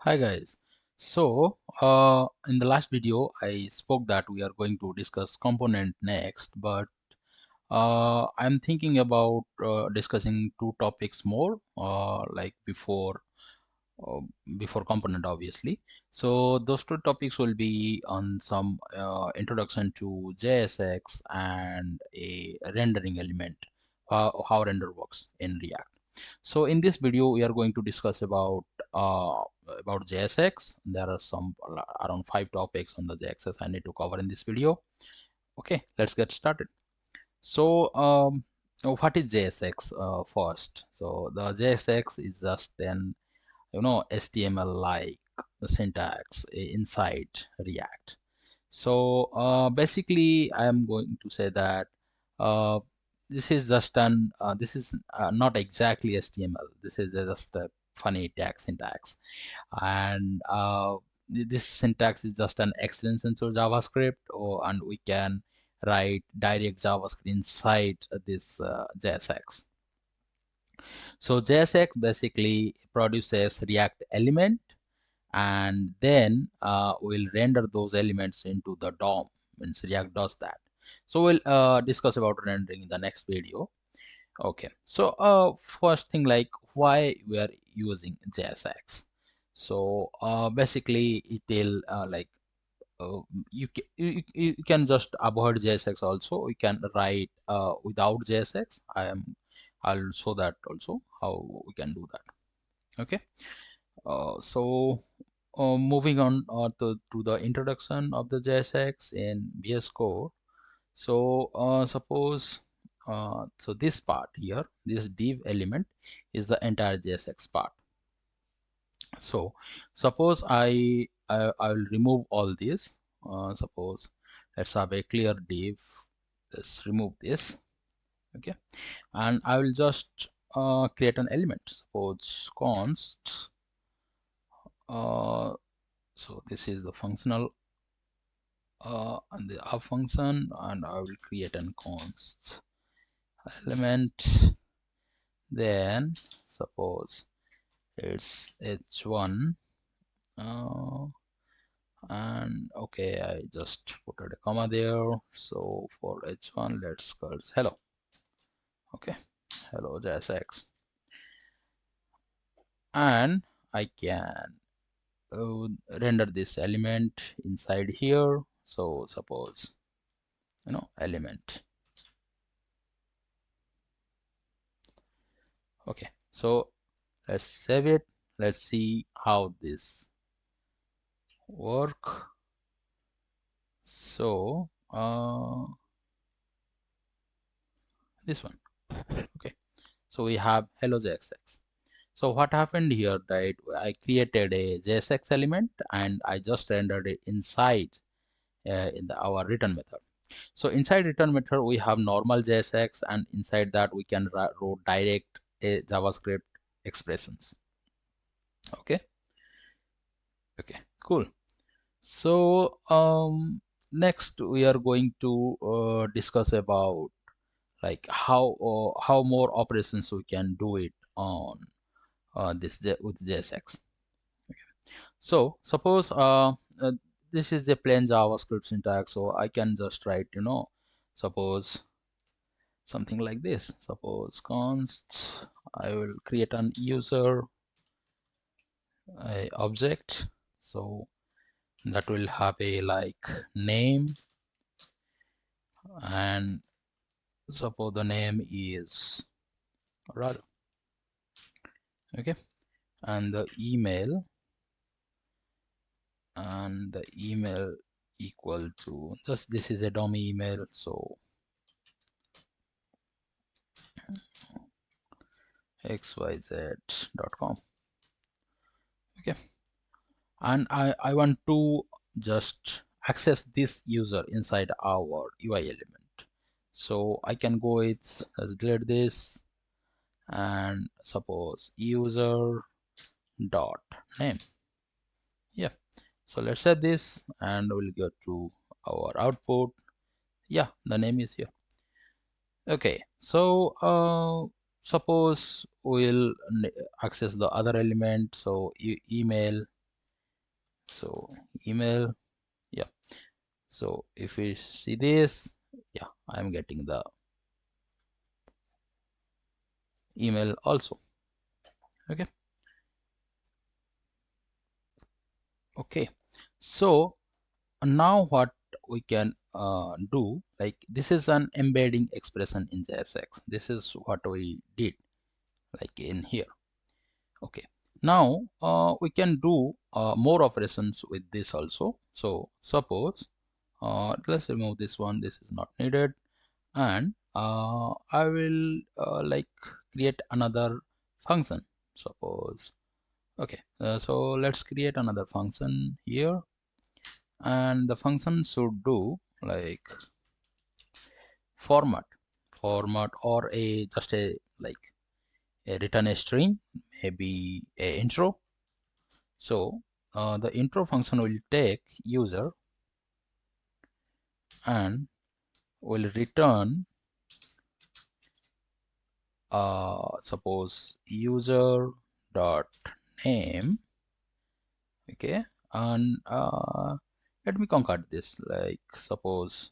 Hi guys. In the last video, I spoke that we are going to discuss component next, but I'm thinking about discussing two topics more, like uh, before component, obviously. So those two topics will be on some introduction to JSX and a rendering element, how render works in React. So in this video, we are going to discuss uh, about JSX. There are some around 5 topics on the JSX I need to cover in this video. Okay, let's get started. So what is JSX first? So the JSX is just an HTML like syntax inside React. So basically, I am going to say that uh, this is not exactly HTML. This is just a funny tag syntax, and this syntax is just an extension to JavaScript, and we can write direct JavaScript inside this JSX. So JSX basically produces React element, and then we'll render those elements into the DOM. Means React does that. So we'll discuss about rendering in the next video. Okay, so first thing, like why we are using JSX. So basically it will uh, you can just avoid JSX also. We can write without JSX. I'll show that also how we can do that. Okay. Moving on to the introduction of the JSX in VS Code. So suppose so this part here, this div element is the entire JSX part. So suppose I will remove all this. Suppose let's have a clear div. Let's remove this. Okay, and I will just create an element. Suppose const. So this is the functional and the up function, and I will create an const element. Then suppose it's h1 and okay, I just put a comma there. So for h1, let's call hello. Okay, hello JSX, and I can render this element inside here. So suppose element. Okay, so let's save it. Let's see how this work. So this one. Okay, so we have hello JSX. So what happened here, that I created a JSX element and I just rendered it inside our return method. So inside return method we have normal JSX, and inside that we can write direct a JavaScript expressions. Okay. Okay, cool. So next we are going to discuss about like how more operations we can do it on with JSX. Okay. So suppose this is a plain JavaScript syntax, so I can just write suppose something like this. Suppose const, I will create an user object, so that will have a like name, and suppose the name is Radu. Okay, and the email equal to just this is a dummy email, so xyz.com. Okay, and I want to just access this user inside our UI element, so I can go with delete this and suppose user dot name. Yeah, so let's set this and we'll go to our output. Yeah, the name is here. Okay, so suppose we'll access the other element, so email So email, yeah. So if we see this, yeah, I'm getting the email also. Okay. Okay. So now what we can do, like this is an embedding expression in JSX. This is what we did like in here. Okay. Now we can do more operations with this also. So suppose let's remove this one. This is not needed, and I will like create another function. Suppose okay. So let's create another function here, and the function should do like format or a just a like a return a string, maybe a intro. So the intro function will take user and will return suppose user dot name. Okay, and let me concat this, like suppose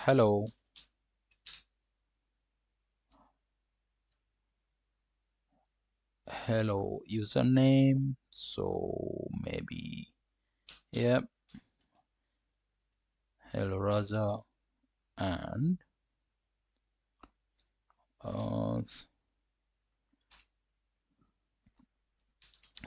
hello username. So maybe yeah, hello Raja, and uh,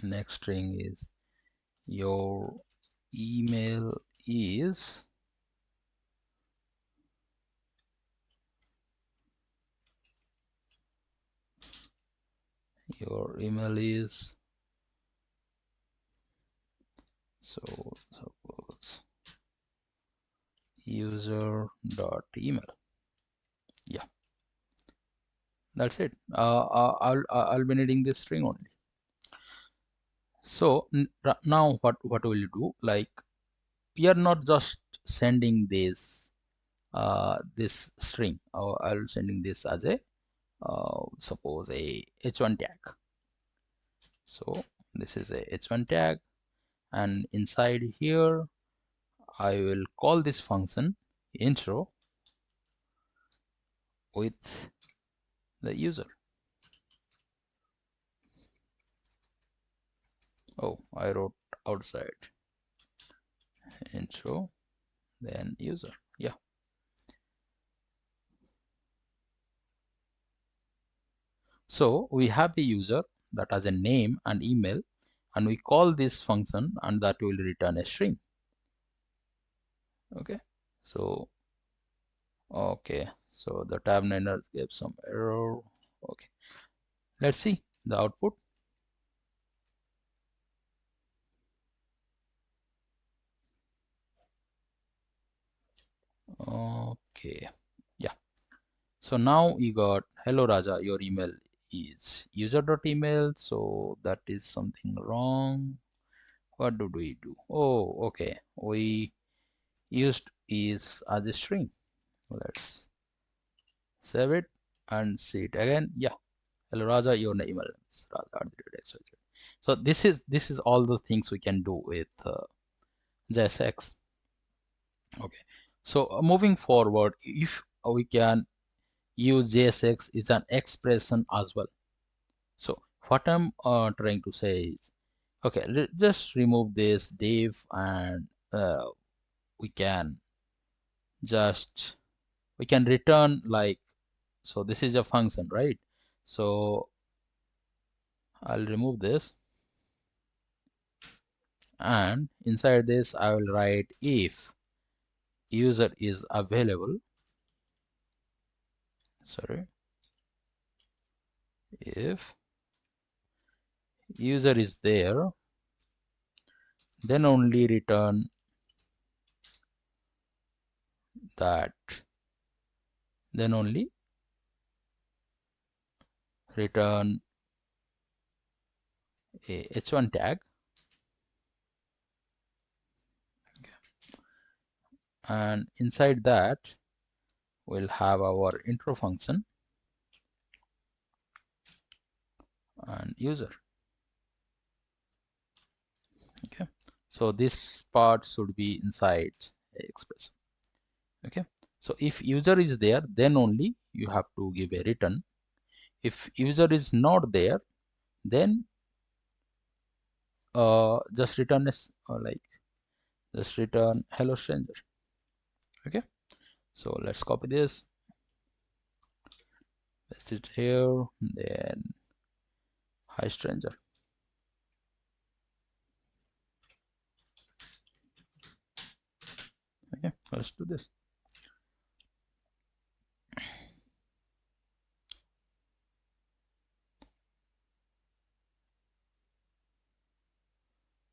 next string is your email is so suppose user dot email. Yeah, that's it. I'll be needing this string only. So now what will you do, like we are not just sending this this string, or I'll sending this as a suppose a h1 tag. So this is a h1 tag, and inside here I will call this function intro with the user. Oh, I wrote outside intro then user. Yeah. So we have the user that has a name and email, and we call this function, and that will return a string. Okay. So okay, so the tab niner gave some error. Okay, let's see the output. Okay, yeah. So now you got hello Raja, your email is user.email. So that is something wrong. What did we do? Oh, okay. We used is as a string. Let's save it and see it again. Yeah. Hello Raja, your email is Raja. So this is all the things we can do with JSX. Okay. So moving forward, if we can use JSX is an expression as well. So what I'm trying to say is, okay, just remove this div, and we can just we can return like, so this is a function, right? So I'll remove this, and inside this I will write if user is available, sorry, if user is there, then only return that, then only return a h1 tag, and inside that we'll have our intro function and user. So this part should be inside expression. Okay, so if user is there, then only you have to give a return. If user is not there, then just return is like just return hello stranger. Okay, so let's copy this, paste it here, then hi stranger. Okay, let's do this.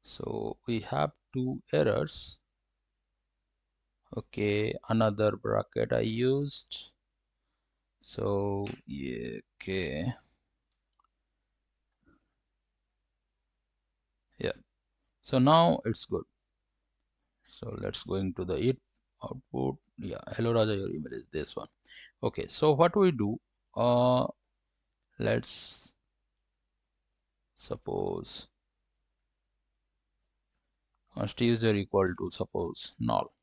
So we have two errors. Okay, another bracket I used. So yeah, okay, yeah, so now it's good. So let's go into the it output. Yeah, hello Raja, your email is this one. Okay, so what we do, let's suppose const user equal to suppose null.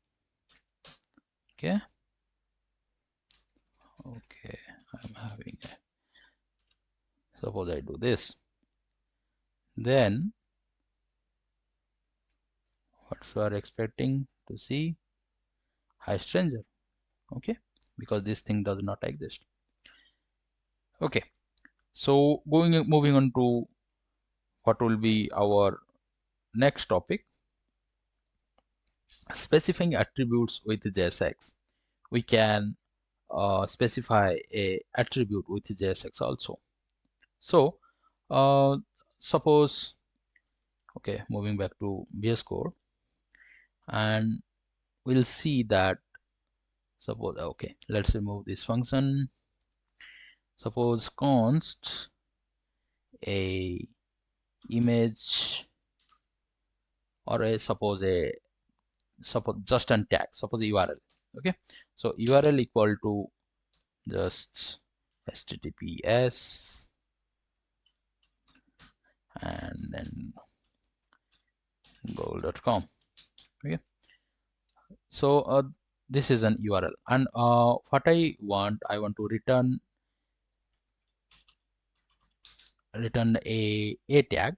Okay, okay, I'm having a, suppose I do this, then what you are expecting to see, hi stranger. Okay, because this thing does not exist. Okay, so moving on to what will be our next topic, specifying attributes with JSX. We can specify a attribute with JSX also. So suppose, okay, moving back to VS Code, and we'll see that, suppose, okay, let's remove this function. Suppose const a image, or a suppose just an tag, suppose URL. Okay, so URL equal to just https and then google.com. Okay, so this is an URL, and what I want to return a tag,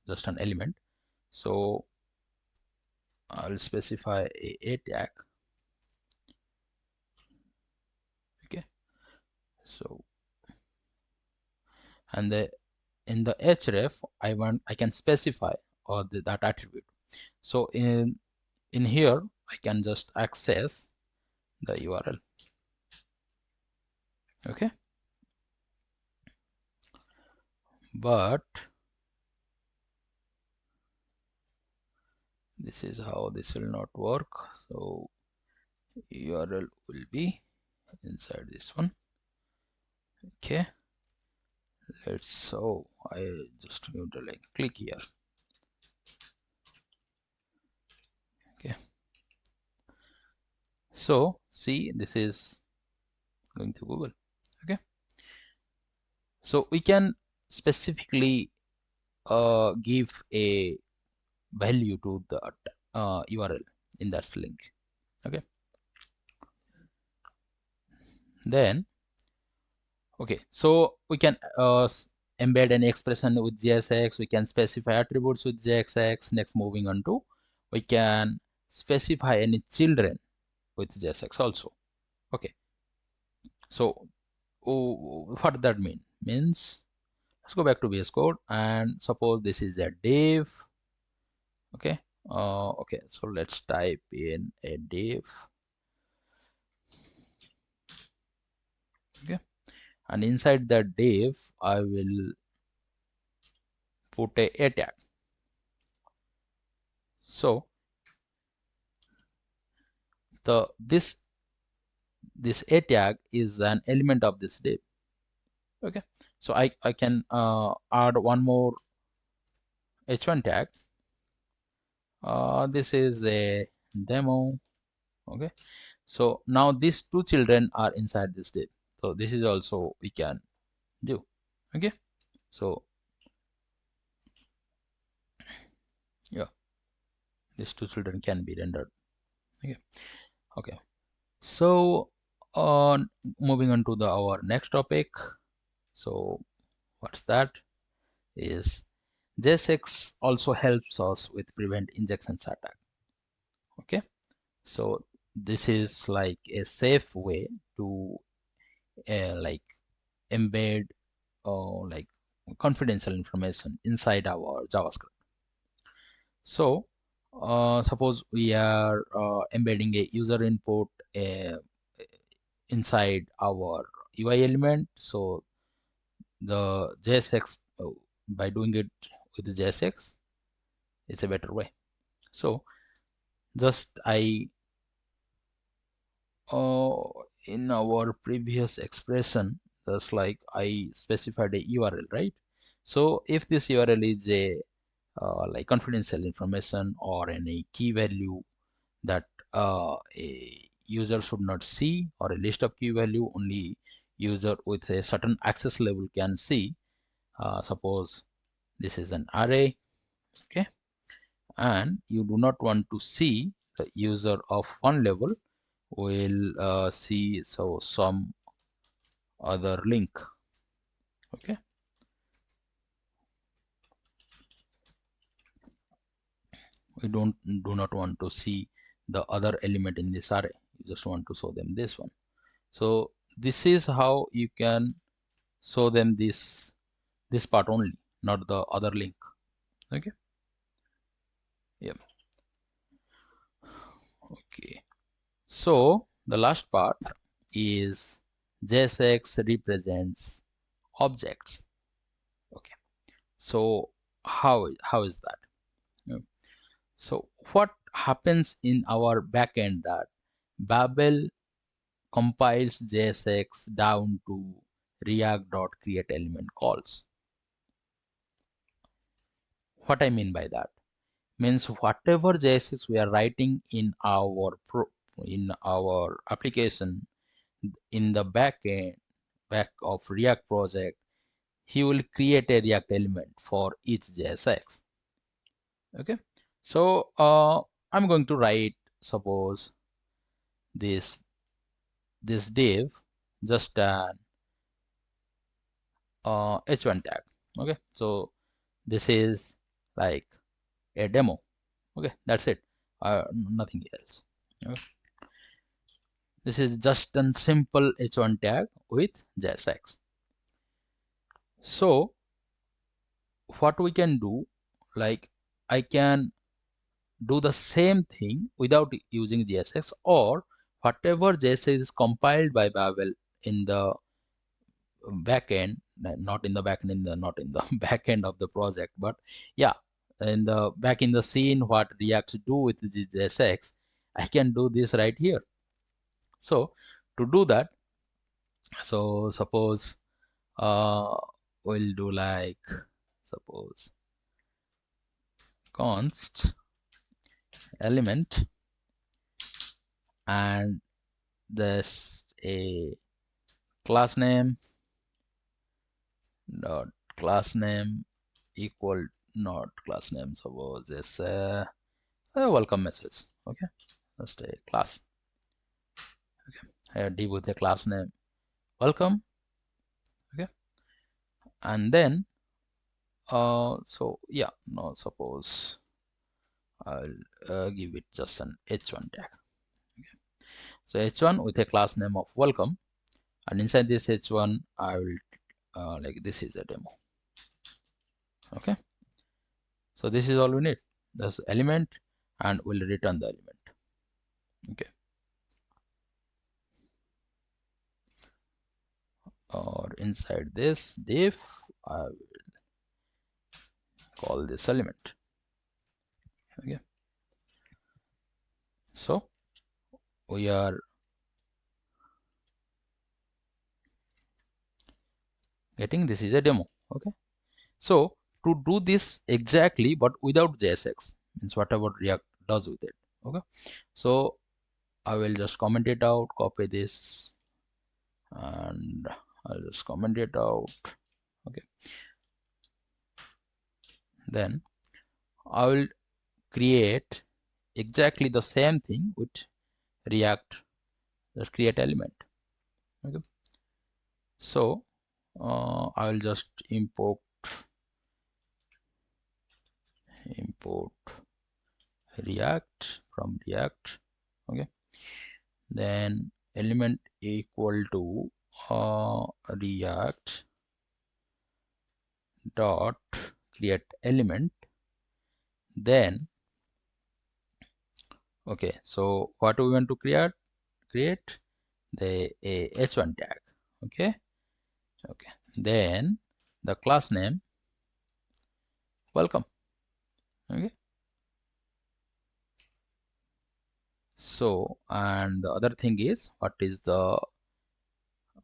just an element. So I'll specify a tag. Okay, so and in the href I can specify that attribute. So in here I can just access the URL. Okay, but this is how this will not work. So URL will be inside this one. Okay, let's, so I just going to like click here. Okay, so see, this is going to Google. Okay, so we can specifically give a value to the URL in that link. Okay, then okay, so we can embed an expression with JSX. We can specify attributes with JSX. Next, moving on to, we can specify any children with JSX also. Okay, so what that means, let's go back to VS Code, and suppose this is a div. Okay, okay, so let's type in a div. Okay, and inside that div I will put a tag. So this a tag is an element of this div. Okay, so I can add one more h1 tag. This is a demo. Okay, so now these two children are inside this div, so this is also we can do. Okay, so yeah, these two children can be rendered. Okay. So moving on to our next topic. So what's that is JSX also helps us with prevent injections attack. Okay, so this is like a safe way to like embed like confidential information inside our JavaScript. So suppose we are embedding a user input inside our UI element. So the JSX, by doing it with the JSX, it's a better way. So just in our previous expression, just like I specified a URL, right? So if this URL is a like confidential information or any key value that a user should not see, or a list of key value only user with a certain access level can see. Suppose this is an array, okay, and you do not want to see the user of one level will see some other link. Okay, we do not want to see the other element in this array. You just want to show them this one. So this is how you can show them this part only, not the other link. Okay, yeah, okay. So the last part is JSX represents objects. Okay, so how is that? Yeah. So what happens in our backend that Babel compiles JSX down to react.createElement calls. What I mean by that means whatever JSX we are writing in our application in the back of React project, he will create a React element for each JSX. Okay, so I'm going to write, suppose this div just an h1 tag. Okay, so this is like a demo. Okay, that's it, nothing else. Okay. This is just a simple h1 tag with JSX. So what we can do, like I can do the same thing without using JSX, or whatever JSX is compiled by Babel in the backend, not in the backend, not in the backend of the project, but yeah, in the back in the scene, what React do with the JSX, I can do this right here. So to do that, so suppose we'll do like, suppose const element and this a class name dot class name equal not class name, suppose it's a welcome message. Okay, just a class. Okay, here div with a class name welcome. Okay, and then so yeah, no, suppose I'll give it just an h1 tag. Okay. So h1 with a class name of welcome, and inside this h1 I will like this is a demo. Okay, so this is all we need, this element, and we'll return the element. Okay, or inside this div I will call this element. Okay, so we are getting this is a demo. Okay, so to do this exactly but without JSX, means whatever React does with it. Okay, so I will just comment it out, copy this, and I'll just comment it out. Okay, then I will create exactly the same thing with React, just create element. Okay, so I will just import React from React. Okay, then element equal to React dot create element. Then okay, so what we want to create the h1 tag. Okay, then the class name welcome. Okay, so and the other thing is what is the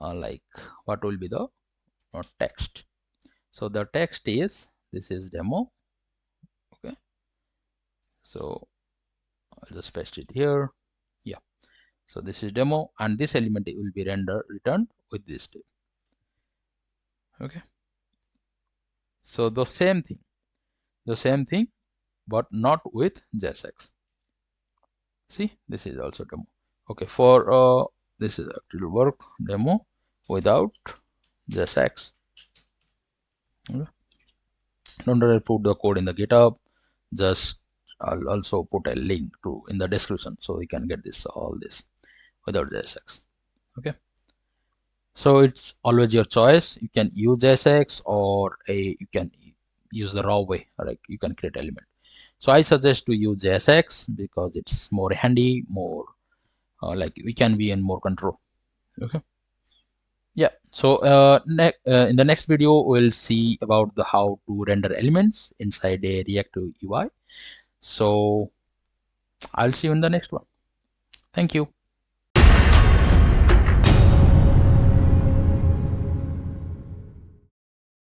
like what will be the text. So the text is, this is demo. Okay, so I'll just paste it here. Yeah, so this is demo, and this element will be returned with this type. Okay, so the same thing but not with JSX. See, this is also demo. Okay, for this is actually work demo without JSX. Okay. Don't put the code in the GitHub, just I'll also put a link to in the description so you can get this all this without JSX. Okay, so it's always your choice. You can use JSX or you can use the raw way, like you can create element. So I suggest to use JSX because it's more handy, more like we can be in more control. Okay, yeah, so in the next video we'll see about the how to render elements inside a reactive UI. So I'll see you in the next one. Thank you.